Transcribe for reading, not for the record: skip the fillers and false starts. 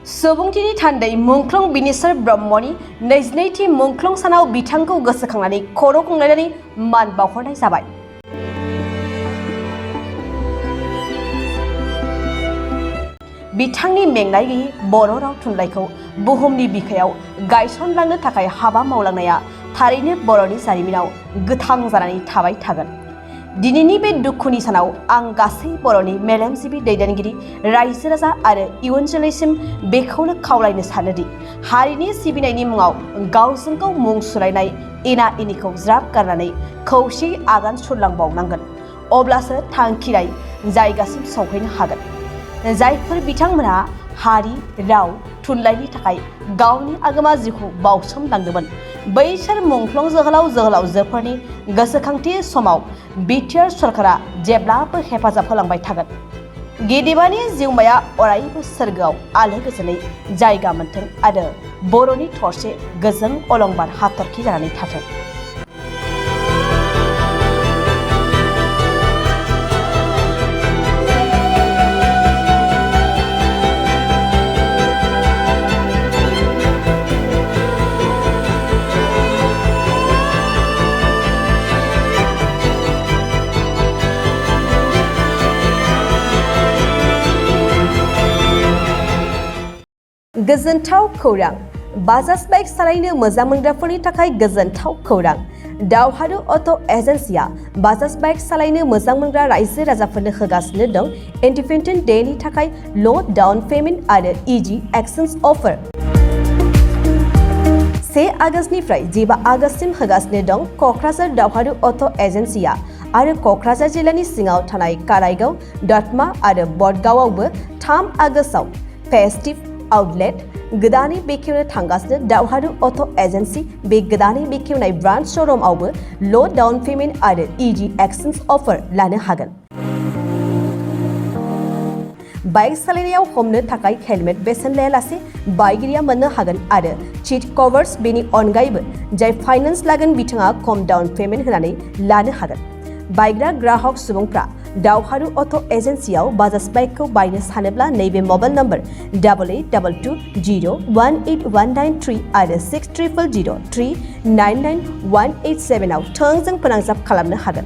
सुबुंथिनि थान्दै मुंख्लं बिनेश्वर ब्रह्मनि 22थि मुंख्लं सानाव बिथांखौ गोसोखांनानै खर' खुंलायनानै मान बावहरनाय जाबाय। बिथांनि मेंनाय गैयै बर' राव थुनलाइखौ बुहुमनि बिखायाव गायसनलांनो थाखाय हाबा मावलांनाया थारैनो बर'नि जारिमिनाव गोथां जानानै थाबाय थागोन। दिनैनि बे दुखुनि सानाव आं गासै बर'नि मेलेमजिबि दैदेनगिरि रायजो राजा आरो इयुन जोलैसिम बेखौनो खावलायनो सानोदि हारिनि सिबिनायनि मुङाव गावजों गाव मुं सुलायनाय एना एनिखौ ज्राब गारनानै खौसेयै आगान सुरलांबावनांगोन। अब्लासो थांखिनाय जायगासिम सौहैनो हागोन। जायफोर बिथांमोनहा हारि राव थुनलाइनि थाखाय गावनि आगोमा जिउखौ बावसोमलांदोंमोन बैसोर मुंख्लं जोहोलाव जोहोलावजोफोरनि गोसोखांथि समाव बिटिआर सरकारा जेब्लाबो हेफाजाब होलांबाय थागोन। गेदेमानि जिउमाया अरायबो सोरगोआव आलो गोजोनै जायगा मोनथों आरो बर'नि थरसे गोजों अलंबार हाथरखि जानानै थाथों। गोजोनथाव खौरां! बाजाज बाइक सालायनो मोजां मोनग्राफोरनि थाखाय गोजोनथाव खौरां। दावहारु अट' एजेन्सिया बाजाज बाइक सालायनो मोजां मोनग्रा रायजो राजाफोरनो होगासिनो दं इन्डिपेन्डेन्ट डेनि थाखाय ल' डाउन पेमेन्ट आरो इजि एक्सचेन्ज अफार। 1 आगस्तनिफ्राय 15 आगस्तसिम होगासिनो दं क'क्राझार दावहारु अट' एजेन्सिया आरो क'क्राझार जिल्लानि सिङाव थानाय काराइगाव, दतमा आरो बडगावआवबो 3 आगस्टआव फेस्टिभ आउटलेट गोदानै बेखेवनो थांगासिनो दावहारु अट' एजेन्सि। बे गोदानै बेखेवनाय ब्रान्च श'रुमआवबो ल' डाउन पेमेन्ट आरो इजि एक्सचेन्ज अफार लानो हागोन। बाइक सालायनायाव हमनो थाखाय हेलमेट बेसेन लायालासे बाइगिरिया मोननो हागोन आरो सीट कभार्स। बेनि अनगायैबो जाय फाइनेन्स लागोन बिथाङा खम डाउन पेमेन्ट होनानै लानो हागोन। बायग्रा ग्राहक सुबुंफ्रा दावहारु अट' एजेन्सियाव बाजाज बाइकखौ बायनो सानोब्ला नैबे मबाइल नम्बर 8822018193 आरो 600003991187 आव थोंजों फोनांजाब खालामनो हागोन।